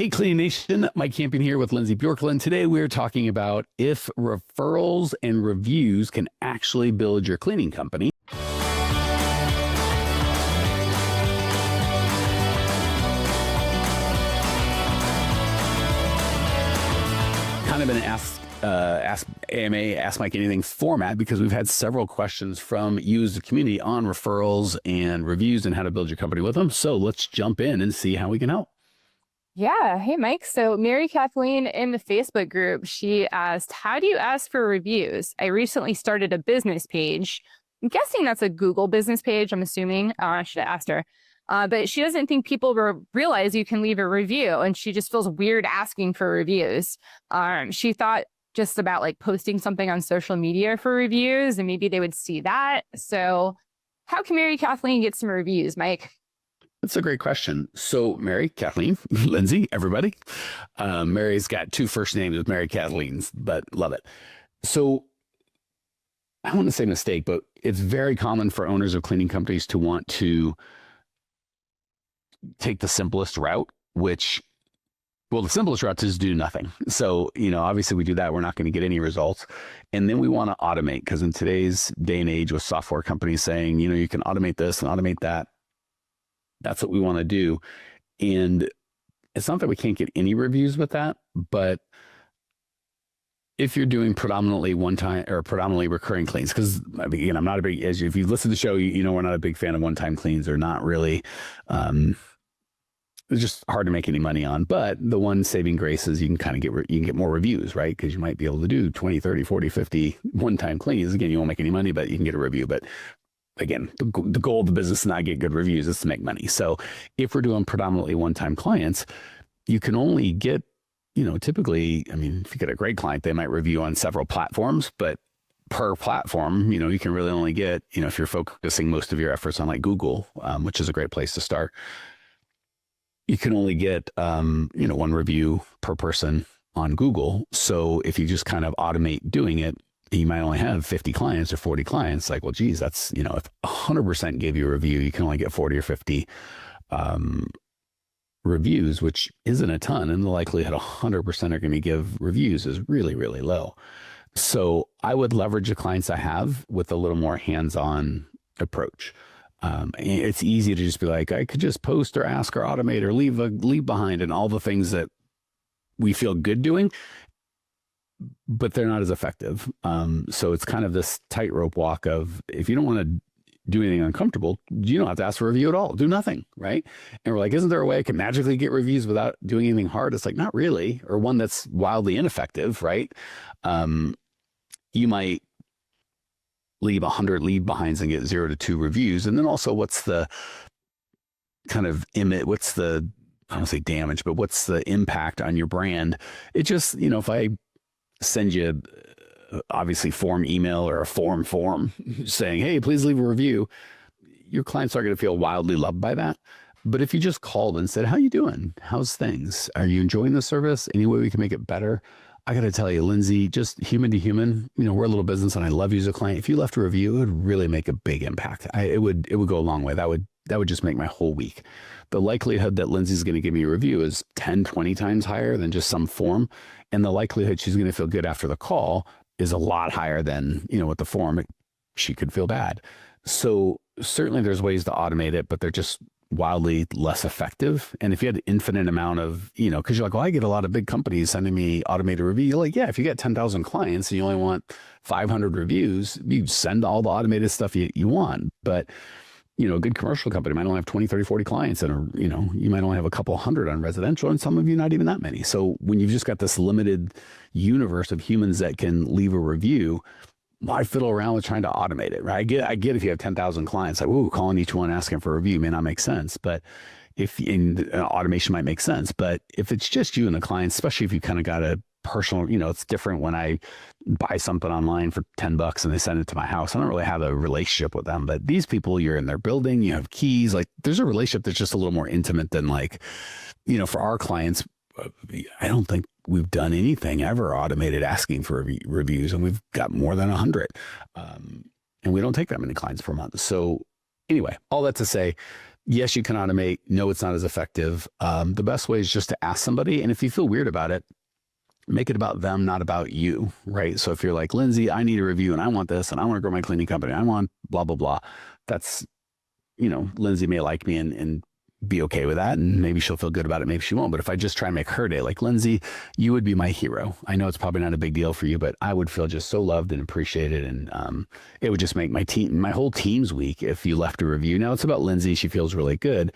Hey, Cleaning Nation, Mike Campion here with Lindsay Bjorklund. Today we're talking about if referrals and reviews can actually build your cleaning company. Kind of an Ask Mike Anything format because we've had several questions from you as the community on referrals and reviews and how to build your company with them. So let's jump in and see how we can help. Yeah. Hey, Mike. So Mary Kathleen in the Facebook group, she asked, how do you ask for reviews? I recently started a business page. I'm guessing that's a Google business page. I'm assuming. I should have asked her. But she doesn't think people realize you can leave a review, and she just feels weird asking for reviews. She thought just about like posting something on social media for reviews, and maybe they would see that. So how can Mary Kathleen get some reviews, Mike? That's a great question. So Mary, Kathleen, Lindsay, everybody. Mary's got two first names with Mary Kathleen's, but love it. So I don't want to say mistake, but it's very common for owners of cleaning companies to want to take the simplest route, which, well, the simplest route is do nothing. So, obviously we do that. We're not going to get any results. And then we want to automate, because in today's day and age with software companies saying, you can automate this and automate that, that's what we want to do. And it's not that we can't get any reviews with that, but if you're doing predominantly one-time or predominantly recurring cleans, because again, I'm not a big, if you listen to the show, we're not a big fan of one-time cleans. They're not really, it's just hard to make any money on. But the one saving grace is you can kind of get more reviews, right? Because you might be able to do 20, 30, 40, 50 one-time cleans. Again, you won't make any money, but you can get a review. But again, the goal of the business is not get good reviews, it's to make money. So if we're doing predominantly one-time clients, you can only get, typically, if you get a great client, they might review on several platforms, but per platform, you can really only get, if you're focusing most of your efforts on like Google, which is a great place to start, you can only get, one review per person on Google. So if you just kind of automate doing it, you might only have 50 clients or 40 clients. Like, well, geez, that's, if 100% gave you a review, you can only get 40 or 50 reviews, which isn't a ton. And the likelihood 100% are going to give reviews is really, really low. So I would leverage the clients I have with a little more hands-on approach. It's easy to just be like, I could just post or ask or automate or leave behind and all the things that we feel good doing, but they're not as effective. So it's kind of this tightrope walk of, if you don't want to do anything uncomfortable, you don't have to ask for a review at all. Do nothing, right? And we're like, isn't there a way I can magically get reviews without doing anything hard? It's like, not really, or one that's wildly ineffective, right? You might leave 100 leave behinds and get 0 to 2 reviews. And then also, what's the kind of what's the, I don't say damage, but what's the impact on your brand? It just, if I send you obviously form email or a form saying, hey, please leave a review, your clients aren't going to feel wildly loved by that. But if you just called and said, how you doing? How's things? Are you enjoying the service? Any way we can make it better? I got to tell you, Lindsay, just human to human, we're a little business and I love you as a client. If you left a review, it would really make a big impact. It would go a long way. That would just make my whole week. The likelihood that Lindsay's going to give me a review is 10, 20 times higher than just some form. And the likelihood she's going to feel good after the call is a lot higher than, with the form, she could feel bad. So certainly there's ways to automate it, but they're just wildly less effective. And if you had an infinite amount of, because you're like, well, I get a lot of big companies sending me automated review. You're like, yeah, if you get 10,000 clients and you only want 500 reviews, you send all the automated stuff you want. But a good commercial company might only have 20, 30, 40 clients and, you might only have a couple hundred on residential and some of you not even that many. So when you've just got this limited universe of humans that can leave a review, why fiddle around with trying to automate it, right? I get if you have 10,000 clients, like, ooh, calling each one asking for a review may not make sense, but automation might make sense. But if it's just you and the client, especially if you kind of got a personal, it's different when I buy something online for $10 and they send it to my house. I don't really have a relationship with them, but these people, you're in their building, you have keys, like there's a relationship that's just a little more intimate than like, for our clients, I don't think we've done anything ever automated asking for reviews, and we've got more than 100. And we don't take that many clients per month. So anyway, all that to say, Yes, you can automate. No, it's not as effective. The best way is just to ask somebody. And if you feel weird about it, make it about them, not about you, right? So if you're like, Lindsay, I need a review and I want this and I want to grow my cleaning company, I want blah, blah, blah. That's, Lindsay may like me and be okay with that. And maybe she'll feel good about it. Maybe she won't. But if I just try and make her day, like, Lindsay, you would be my hero. I know it's probably not a big deal for you, but I would feel just so loved and appreciated. And it would just make my whole team's week if you left a review. Now it's about Lindsay. She feels really good.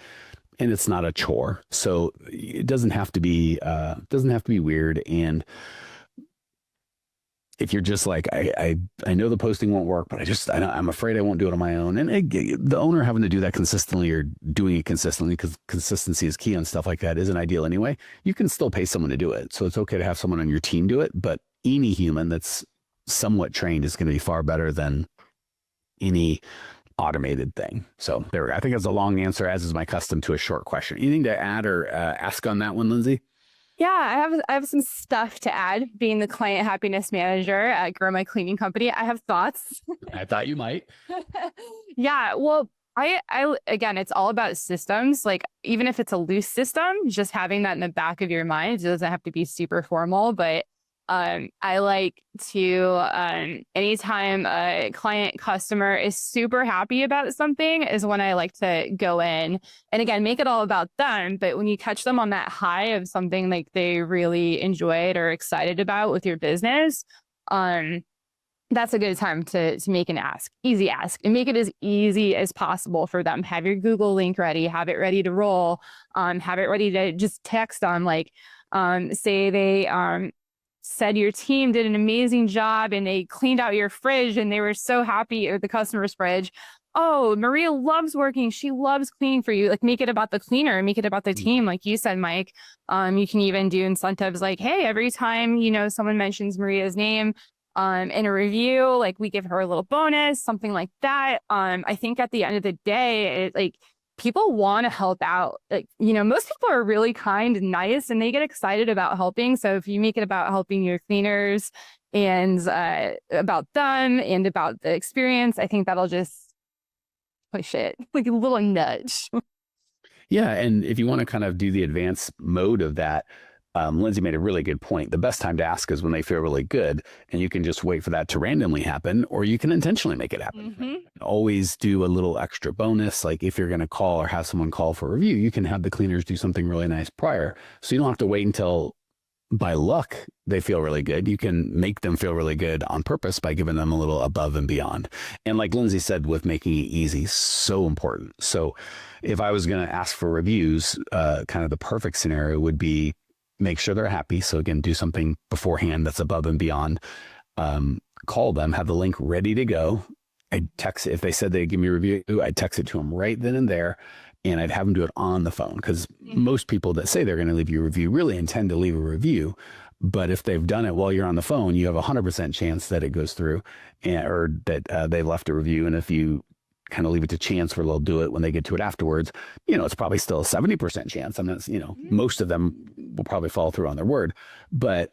And it's not a chore. So it doesn't have to be weird. And if you're just like, I know the posting won't work, but I'm afraid I won't do it on my own. And the owner having to do that consistently or doing it consistently, because consistency is key on stuff like that, isn't ideal anyway. You can still pay someone to do it. So it's okay to have someone on your team do it. But any human that's somewhat trained is going to be far better than any automated thing. So there we go. I think that's a long answer, as is my custom, to a short question. Anything to add or ask on that one, Lindsay? Yeah, I have some stuff to add. Being the client happiness manager at Grow My Cleaning Company, I have thoughts. I thought you might. Yeah, well, I again, it's all about systems. Like, even if it's a loose system, just having that in the back of your mind, it doesn't have to be super formal, but I like to, anytime a client customer is super happy about something is when I like to go in and, again, make it all about them. But when you catch them on that high of something like they really enjoyed or excited about with your business, that's a good time to make an easy ask, and make it as easy as possible for them. Have your Google link ready, have it ready to roll, have it ready to just text them. Like, say they, said your team did an amazing job and they cleaned out your fridge and they were so happy, or the customer's fridge. Oh, Maria loves working. She loves cleaning for you. Like, make it about the cleaner, make it about the team. Like you said, Mike, you can even do incentives like, hey, every time, someone mentions Maria's name in a review, like, we give her a little bonus, something like that. I think at the end of the day, people want to help out. Like, most people are really kind and nice and they get excited about helping. So if you make it about helping your cleaners and about them and about the experience, I think that'll just push it, like a little nudge. Yeah. And if you want to kind of do the advanced mode of that, Lindsay made a really good point. The best time to ask is when they feel really good, and you can just wait for that to randomly happen, or you can intentionally make it happen. Mm-hmm. Always do a little extra bonus. Like, if you're going to call or have someone call for a review, you can have the cleaners do something really nice prior. So you don't have to wait until, by luck, they feel really good. You can make them feel really good on purpose by giving them a little above and beyond. And like Lindsay said, with making it easy, so important. So if I was going to ask for reviews, kind of the perfect scenario would be, make sure they're happy. So again, do something beforehand that's above and beyond. Call them, have the link ready to go. I'd text it. If they said they'd give me a review, I'd text it to them right then and there. And I'd have them do it on the phone, because most people that say they're going to leave you a review really intend to leave a review. But if they've done it while you're on the phone, you have 100% chance that it goes through, or that they've left a review. And if you kind of leave it to chance where they'll do it when they get to it afterwards, it's probably still a 70% chance. I'm not, most of them will probably follow through on their word, but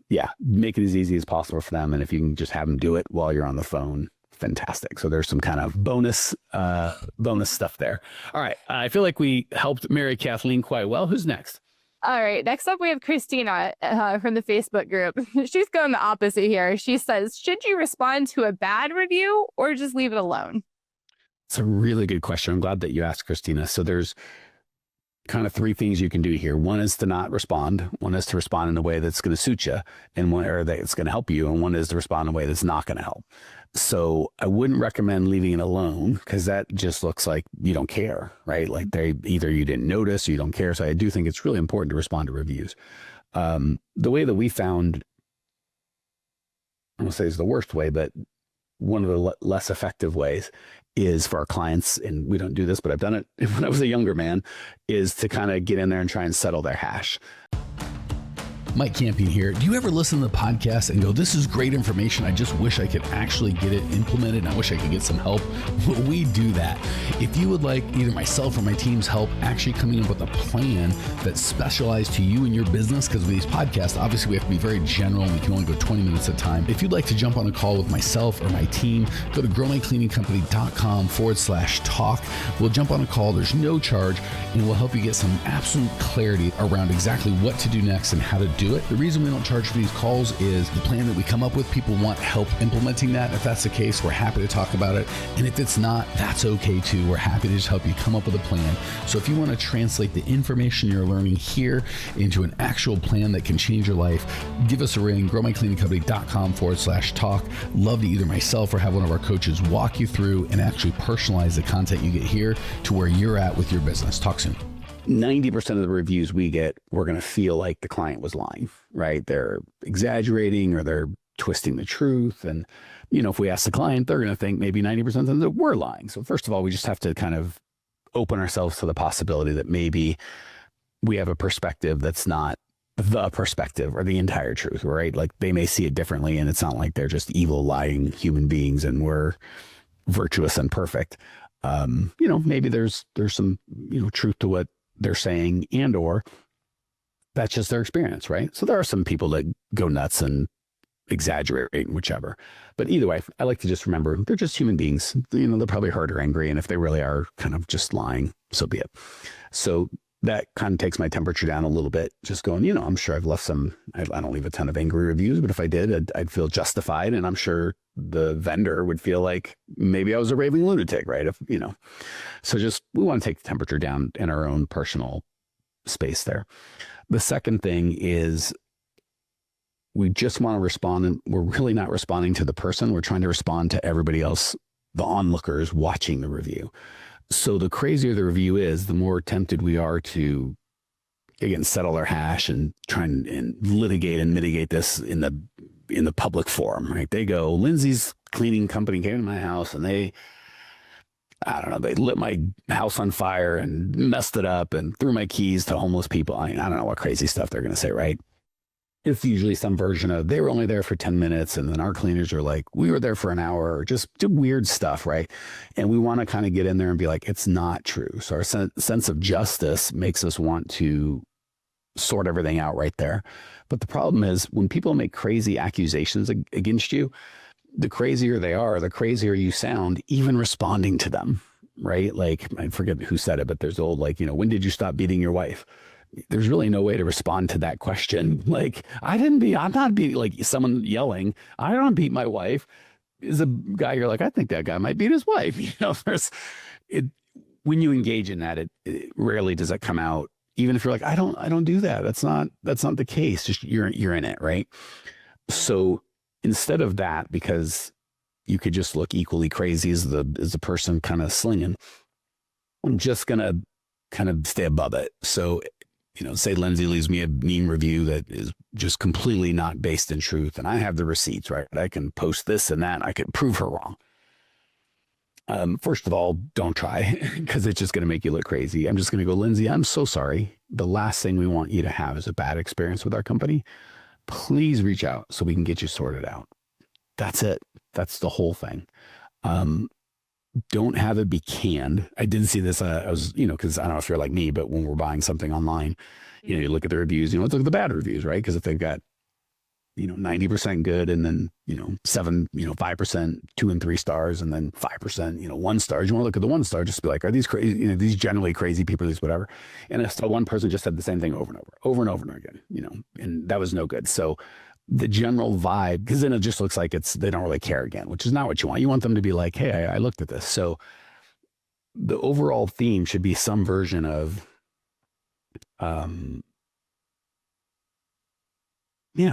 yeah, make it as easy as possible for them. And if you can just have them do it while you're on the phone, fantastic. So there's some kind of bonus stuff there. All right. I feel like we helped Mary Kathleen quite well. Who's next? All right. Next up, we have Christina from the Facebook group. She's going the opposite here. She says, should you respond to a bad review or just leave it alone? It's a really good question. I'm glad that you asked, Christina. So there's kind of three things you can do here. One is to not respond. One is to respond in a way that's going to suit you, and one, or that's going to help you. And one is to respond in a way that's not going to help. So I wouldn't recommend leaving it alone, because that just looks like you don't care, right? Like, either you didn't notice or you don't care. So I do think it's really important to respond to reviews. The way that we found, I won't say it's the worst way, but one of the less effective ways is for our clients, and we don't do this, but I've done it when I was a younger man, is to kind of get in there and try and settle their hash. Mike Campion here. Do you ever listen to the podcast and go, this is great information, I just wish I could actually get it implemented, and I wish I could get some help? Well, we do that. If you would like either myself or my team's help actually coming up with a plan that's specialized to you and your business, because with these podcasts, obviously we have to be very general and we can only go 20 minutes at a time. If you'd like to jump on a call with myself or my team, go to growmycleaningcompany.com/talk. We'll jump on a call. There's no charge, and we'll help you get some absolute clarity around exactly what to do next and how to do it. The reason we don't charge for these calls is the plan that we come up with, people want help implementing that. If that's the case, we're happy to talk about it. And if it's not, that's okay too. We're happy to just help you come up with a plan. So if you want to translate the information you're learning here into an actual plan that can change your life, give us a ring, growmycleaningcompany.com/talk. Love to either myself or have one of our coaches walk you through and actually personalize the content you get here to where you're at with your business. Talk soon. 90% of the reviews we get, we're going to feel like the client was lying, right? They're exaggerating or they're twisting the truth. And, if we ask the client, they're going to think maybe 90% of them that we're lying. So first of all, we just have to kind of open ourselves to the possibility that maybe we have a perspective that's not the perspective or the entire truth, right? Like they may see it differently, and it's not like they're just evil, lying human beings and we're virtuous and perfect. Maybe there's some, truth to what they're saying, and or that's just their experience, right? So there are some people that go nuts and exaggerate, whichever. But either way, I like to just remember they're just human beings. They're probably hurt or angry, and if they really are kind of just lying, so be it. So that kind of takes my temperature down a little bit. Just going, I'm sure I've left some. I don't leave a ton of angry reviews, but if I did, I'd feel justified, and I'm sure the vendor would feel like maybe I was a raving lunatic, right? So just we want to take the temperature down in our own personal space there. The second thing is we just want to respond, and we're really not responding to the person. We're trying to respond to everybody else, the onlookers watching the review. So the crazier the review is, the more tempted we are to, again, settle our hash and try and litigate and mitigate this in the public forum, right? They go, Lindsay's cleaning company came to my house and they lit my house on fire and messed it up and threw my keys to homeless people. I don't know what crazy stuff they're going to say, right? It's usually some version of they were only there for 10 minutes. And then our cleaners are like, we were there for an hour, or just do weird stuff, right? And we want to kind of get in there and be like, it's not true. So our sense of justice makes us want to sort everything out right there. But the problem is when people make crazy accusations against you, the crazier they are, the crazier you sound, even responding to them, right? Like, I forget who said it, but there's the old, when did you stop beating your wife? There's really no way to respond to that question. Like, I'm not beating, like someone yelling, I don't beat my wife, is a guy you're like, I think that guy might beat his wife. When you engage in that, it rarely does that come out. Even if you're like, I don't do that. That's not the case. Just you're in it, right? So instead of that, because you could just look equally crazy as the person kind of slinging, I'm just gonna kind of stay above it. So, say Lindsay leaves me a mean review that is just completely not based in truth, and I have the receipts, right? I can post this and that. I can prove her wrong. First of all, don't try, because it's just going to make you look crazy. I'm just going to go, Lindsay, I'm so sorry. The last thing we want you to have is a bad experience with our company. Please reach out so we can get you sorted out. That's it. That's the whole thing. Don't have it be canned. I didn't see this. I was, because I don't know if you're like me, but when we're buying something online, you look at the reviews, let's look at the bad reviews, right? Because if they've got, 90% good, and then, 5%, 2 and 3 stars, and then 5%, 1 stars. You want to look at the 1 star, just be like, are these crazy, these generally crazy people, these whatever. And so one person just said the same thing over and over again, and that was no good. So the general vibe, because then it just looks like they don't really care again, which is not what you want. You want them to be like, hey, I looked at this. So the overall theme should be some version of, I'm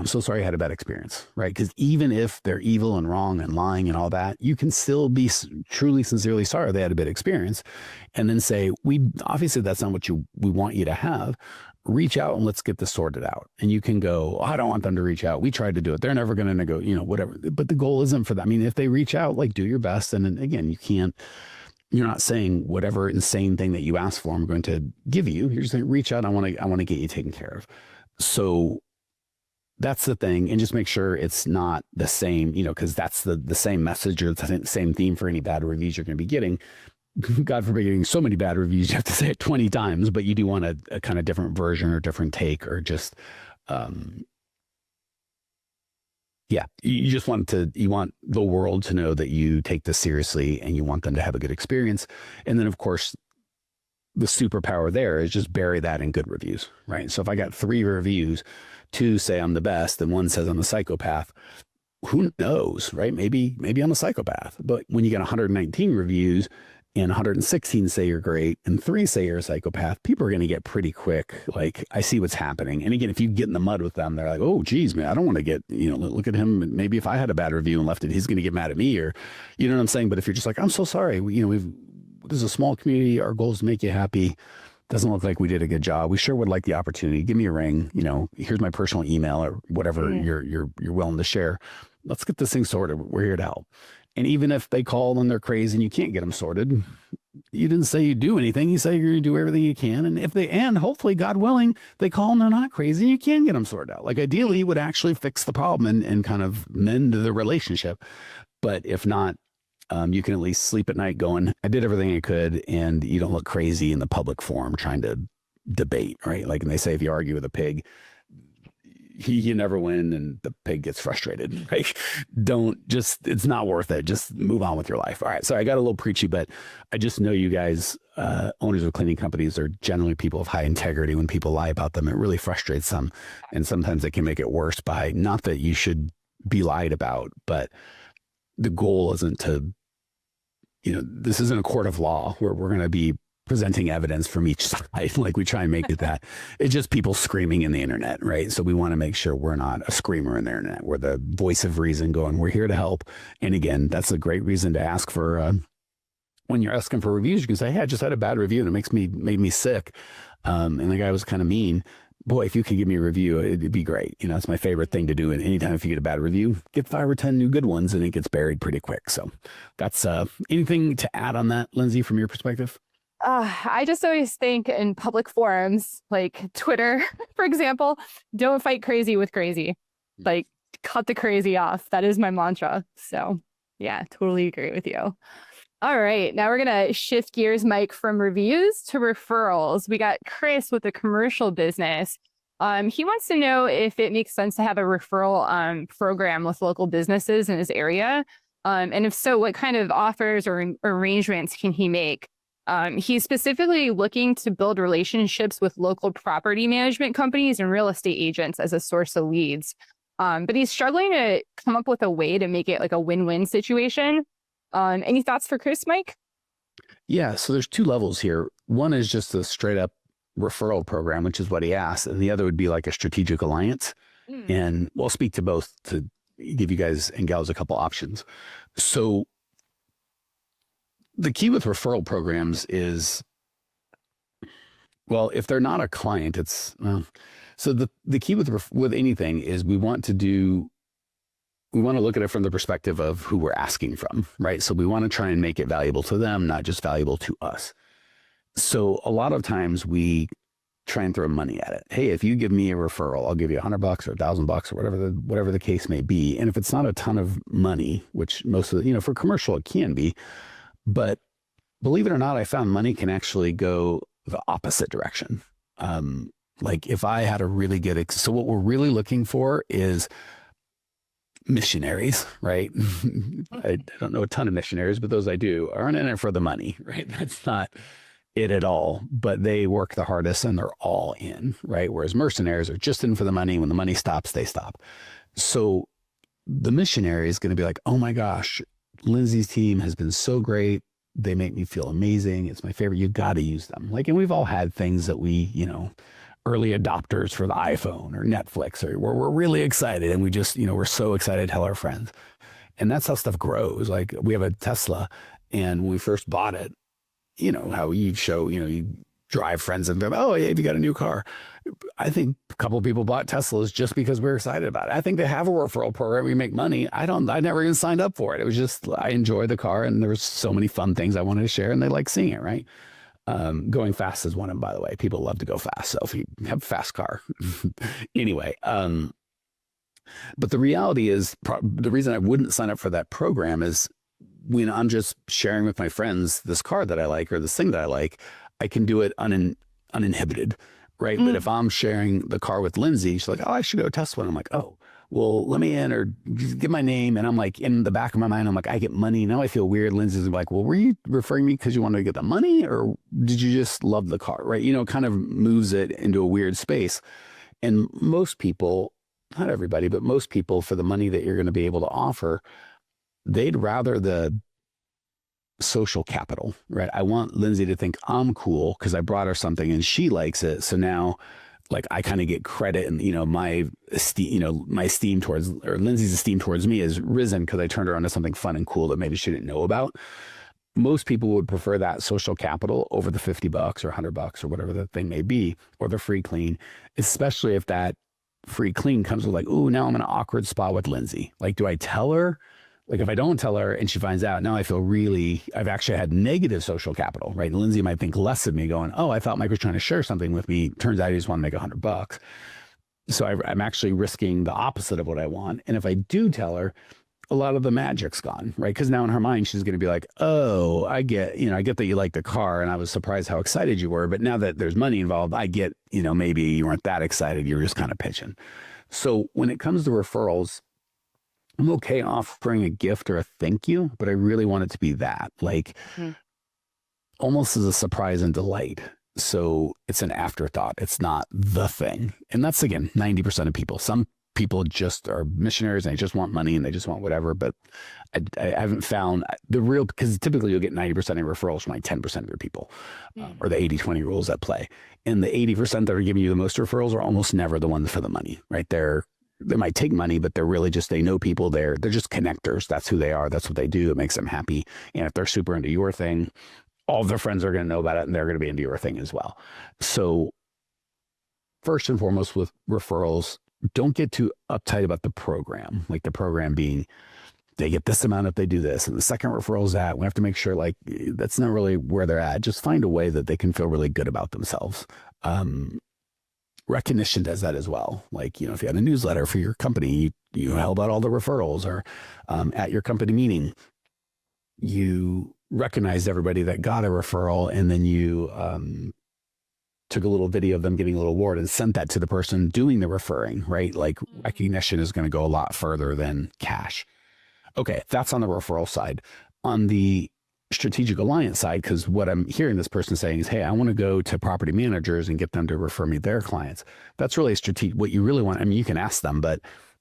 so sorry I had a bad experience, right? Because even if they're evil and wrong and lying and all that, you can still be truly, sincerely sorry they had a bad experience, and then say, obviously that's not what we want you to have. Reach out and let's get this sorted out. And you can go, I don't want them to reach out. We tried to do it. They're never going to go, whatever. But the goal isn't for that. I mean, if they reach out, do your best. And then again, you're not saying whatever insane thing that you asked for, I'm going to give you. You're just saying, reach out. I want to get you taken care of. So that's the thing. And just make sure it's not the same, because that's the same message or the same theme for any bad reviews you're going to be getting. God forbid getting so many bad reviews, you have to say it 20 times, but you do want a kind of different version or different take, or just, you want the world to know that you take this seriously and you want them to have a good experience. And then of course, the superpower there is just bury that in good reviews, right? So if I got 3 reviews, 2 say I'm the best and 1 says I'm a psychopath, who knows, right? Maybe I'm a psychopath. But when you get 119 reviews and 116 say you're great and 3 say you're a psychopath, people are going to get pretty quick. Like, I see what's happening. And again, if you get in the mud with them, they're like, oh, geez, man, I don't want to get, look at him. Maybe if I had a bad review and left it, he's going to get mad at me, or, you know what I'm saying? But if you're just like, I'm so sorry, this is a small community. Our goal is to make you happy. Doesn't look like we did a good job. We sure would like the opportunity. Give me a ring. Here's my personal email or whatever you're willing to share. Let's get this thing sorted. We're here to help. And even if they call and they're crazy and you can't get them sorted, you didn't say you do anything. You say you're going to do everything you can. And hopefully, God willing, they call and they're not crazy and you can get them sorted out. Like, ideally, you would actually fix the problem and kind of mend the relationship. But if not, you can at least sleep at night going, I did everything I could, and you don't look crazy in the public forum trying to debate, right? Like, and they say if you argue with a pig, you never win and the pig gets frustrated, right? It's not worth it. Just move on with your life. All right. So I got a little preachy, but I just know you guys, owners of cleaning companies, are generally people of high integrity. When people lie about them, it really frustrates them. And sometimes it can make it worse by, not that you should be lied about, but the goal isn't to, this isn't a court of law where we're going to be presenting evidence from each side. Like, we try and make it that. It's just people screaming in the internet, right? So we want to make sure we're not a screamer in the internet. We're the voice of reason going, we're here to help. And again, that's a great reason to ask for, when you're asking for reviews, you can say, hey, I just had a bad review and it made me sick. And the guy was kind of mean. Boy, if you could give me a review, it'd be great. It's my favorite thing to do. And anytime if you get a bad review, get 5 or 10 new good ones and it gets buried pretty quick. So that's anything to add on that, Lindsay, from your perspective? I just always think in public forums, like Twitter, for example, don't fight crazy with crazy. Like, cut the crazy off. That is my mantra. So yeah, totally agree with you. All right, now we're going to shift gears, Mike, from reviews to referrals. We got Chris with a commercial business. He wants to know if it makes sense to have a referral program with local businesses in his area. And if so, what kind of offers or arrangements can he make? He's specifically looking to build relationships with local property management companies and real estate agents as a source of leads. But he's struggling to come up with a way to make it like a win-win situation. Any thoughts for Chris, Mike? Yeah, so there's 2 levels here. One is just a straight up referral program, which is what he asked. And the other would be like a strategic alliance. And we'll speak to both to give you guys and gals a couple options. So the key with referral programs is, well, if they're not a client, so the key with anything is we want to look at it from the perspective of who we're asking from, right? So we want to try and make it valuable to them, not just valuable to us. So a lot of times we try and throw money at it. Hey, if you give me a referral, I'll give you $100 or $1,000 or whatever the case may be. And if it's not a ton of money, which most of the, for commercial, it can be, but believe it or not, I found money can actually go the opposite direction. Like, if I had a really good, so what we're really looking for is missionaries, right? I don't know a ton of missionaries, but those I do aren't in it for the money, right? That's not it at all, but they work the hardest and they're all in, right? Whereas mercenaries are just in for the money. When the money stops, they stop. So the missionary is going to be like, oh my gosh, Lindsay's team has been so great. They make me feel amazing. It's my favorite. You got to use them. Like, and we've all had things that we, early adopters for the iPhone or Netflix, or where we're really excited and we just, we're so excited to tell our friends. And that's how stuff grows. Like, we have a Tesla, and when we first bought it, how you show, you drive friends and go, oh, yeah, you got a new car. I think a couple of people bought Teslas just because we're excited about it. I think they have a referral program. We make money. I never even signed up for it. It was just, I enjoy the car and there was so many fun things I wanted to share and they like seeing it, right? Going fast is one of them, by the way. People love to go fast. So if you have a fast car, anyway, But the reality is the reason I wouldn't sign up for that program is when I'm just sharing with my friends this car that I like or this thing that I like, I can do it uninhibited, right? But if I'm sharing the car with Lindsay, she's like, oh, I should go test one. I'm like, oh, well, let me in or give my name. And I'm like, in the back of my mind, I'm like, I get money. Now I feel weird. Lindsay's like, well, were you referring me because you wanted to get the money or did you just love the car, right? You know, it kind of moves it into a weird space. And most people, not everybody, but most people, for the money that you're going to be able to offer, they'd rather the social capital, right? I want Lindsay to think I'm cool because I brought her something and she likes it. So now, like, I kind of get credit, and my esteem, my esteem towards, or Lindsay's esteem towards me has risen because I turned her onto something fun and cool that maybe she didn't know about. Most people would prefer that social capital over the $50 or $100 or whatever the thing may be, or the free clean, especially if that free clean comes with like, oh, now I'm in an awkward spot with Lindsay. Like, do I tell her? Like, if I don't tell her and she finds out, now I feel I've actually had negative social capital, right? Lindsay might think less of me going, oh, I thought Mike was trying to share something with me. Turns out he just wanted to make $100. So I'm actually risking the opposite of what I want. And if I do tell her, a lot of the magic's gone, right? Because now in her mind, she's going to be like, oh, I get that you like the car and I was surprised how excited you were. But now that there's money involved, I get, maybe you weren't that excited. You're just kind of pitching. So when it comes to referrals, I'm okay offering a gift or a thank you, but I really want it to be that, like almost as a surprise and delight. So it's an afterthought. It's not the thing. And that's, again, 90% of people. Some people just are missionaries and they just want money and they just want whatever. But I haven't found the real, because typically you'll get 90% of referrals from like 10% of your people, or the 80-20 rules at play. And the 80% that are giving you the most referrals are almost never the ones for the money, right? They might take money, but they're really just, they know people. They're just connectors. That's who they are. That's what they do. It makes them happy. And if they're super into your thing, all of their friends are going to know about it and they're going to be into your thing as well. So first and foremost with referrals, don't get too uptight about the program. Like the program being, they get this amount if they do this. And the second referral is that. We have to make sure, like, that's not really where they're at. Just find a way that they can feel really good about themselves. Recognition does that as well. Like, if you had a newsletter for your company, you held out all the referrals, or at your company meeting, you recognized everybody that got a referral, and then you took a little video of them getting a little award and sent that to the person doing the referring, right? Like, recognition is going to go a lot further than cash. Okay, that's on the referral side. On the strategic alliance side, because what I'm hearing this person saying is, hey, I want to go to property managers and get them to refer me their clients. That's really strategic. What you really want, I mean, you can ask them, but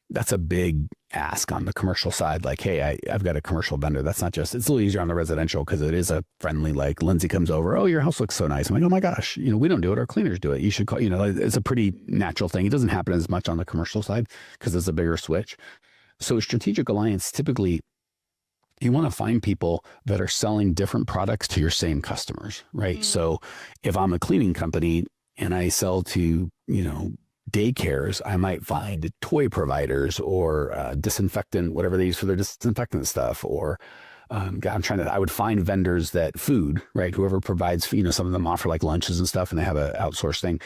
that's a big ask on the commercial side. Like, hey, I've got a commercial vendor. That's not just, it's a little easier on the residential because it is a friendly, like, Lindsay comes over, oh, your house looks so nice. I'm like, oh my gosh, we don't do it. Our cleaners do it. You should call, it's a pretty natural thing. It doesn't happen as much on the commercial side because it's a bigger switch. So strategic alliance, typically, you want to find people that are selling different products to your same customers, right? So if I'm a cleaning company and I sell to, daycares, I might find toy providers or disinfectant, whatever they use for their disinfectant stuff, or I would find vendors that food, right? Whoever provides, some of them offer like lunches and stuff and they have an outsourced thing.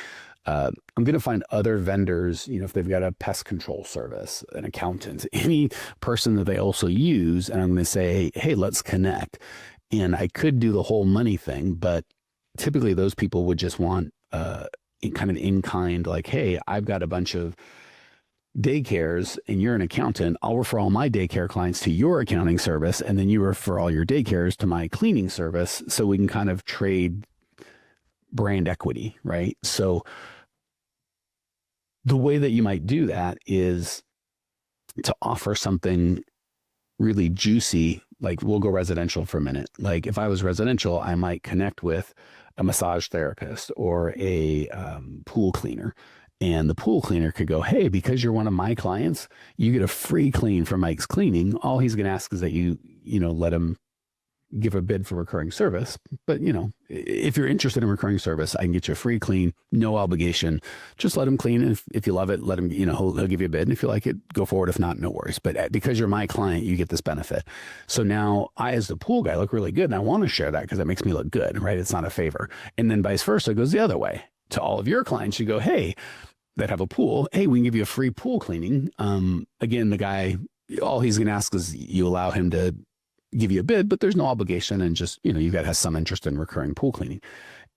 I'm going to find other vendors, if they've got a pest control service, an accountant, any person that they also use. And I'm going to say, hey, let's connect. And I could do the whole money thing, but typically those people would just want kind of in kind, like, hey, I've got a bunch of daycares and you're an accountant. I'll refer all my daycare clients to your accounting service. And then you refer all your daycares to my cleaning service. So we can kind of trade brand equity, right? So the way that you might do that is to offer something really juicy. Like, we'll go residential for a minute. Like, if I was residential, I might connect with a massage therapist or a pool cleaner. And the pool cleaner could go, hey, because you're one of my clients, you get a free clean from Mike's Cleaning. All he's going to ask is that you let him give a bid for recurring service. But, if you're interested in recurring service, I can get you a free clean, no obligation. Just let him clean. And if you love it, let him, he'll give you a bid. And if you like it, go forward. If not, no worries. But because you're my client, you get this benefit. So now I, as the pool guy, look really good. And I want to share that because it makes me look good, right? It's not a favor. And then vice versa, it goes the other way. To all of your clients, you go, hey, that have a pool, hey, we can give you a free pool cleaning. Again, the guy, all he's going to ask is you allow him to give you a bid, but there's no obligation, and just, you got to have some interest in recurring pool cleaning.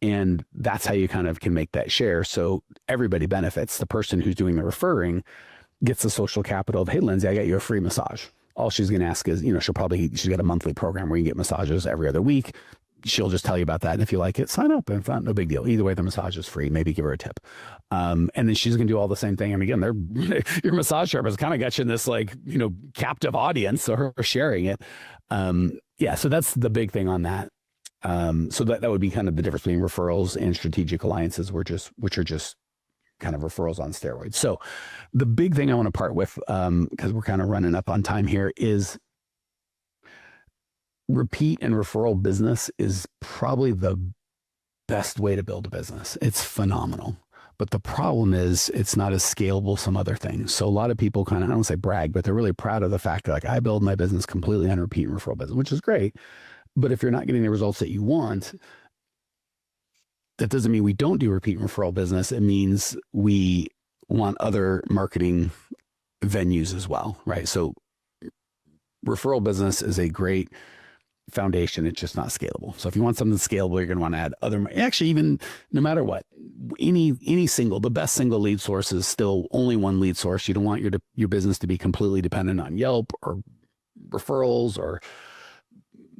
And that's how you kind of can make that share. So everybody benefits. The person who's doing the referring gets the social capital of, hey, Lindsay, I got you a free massage. All she's going to ask is, she's got a monthly program where you get massages every other week. She'll just tell you about that. And if you like it, sign up. And if not, no big deal. Either way, the massage is free. Maybe give her a tip. And then she's going to do all the same thing. And again, your massage therapist kind of got you in this captive audience. So her sharing it. So that's the big thing on that. So that would be kind of the difference between referrals and strategic alliances, which are just kind of referrals on steroids. So the big thing I want to part with, because we're kind of running up on time here, is repeat and referral business is probably the best way to build a business. It's phenomenal. But the problem is it's not as scalable as some other things. So a lot of people kind of, I don't say brag, but they're really proud of the fact that I build my business completely on repeat and referral business, which is great. But if you're not getting the results that you want, that doesn't mean we don't do repeat and referral business. It means we want other marketing venues as well, right? So referral business is a great foundation. It's just not scalable. So if you want something scalable, you're going to want to add actually, even no matter what, the best single lead source is still only one lead source. You don't want your business to be completely dependent on Yelp or referrals or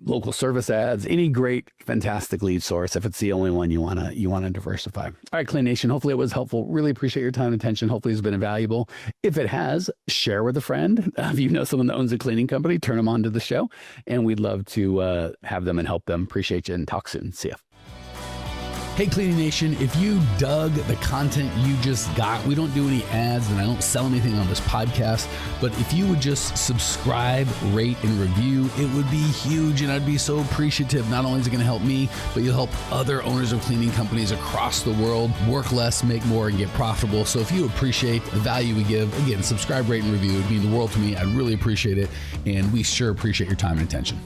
local service ads, any great, fantastic lead source. If it's the only one, you want to diversify. All right, Clean Nation, hopefully it was helpful. Really appreciate your time and attention. Hopefully it's been valuable. If it has, share with a friend. If you know someone that owns a cleaning company, turn them on to the show, and we'd love to have them and help them. Appreciate you, and talk soon. See ya. Hey, Cleaning Nation, if you dug the content you just got, we don't do any ads and I don't sell anything on this podcast, but if you would just subscribe, rate, and review, it would be huge, and I'd be so appreciative. Not only is it going to help me, but you'll help other owners of cleaning companies across the world work less, make more, and get profitable. So if you appreciate the value we give, again, subscribe, rate, and review. It'd mean the world to me. I'd really appreciate it, and we sure appreciate your time and attention.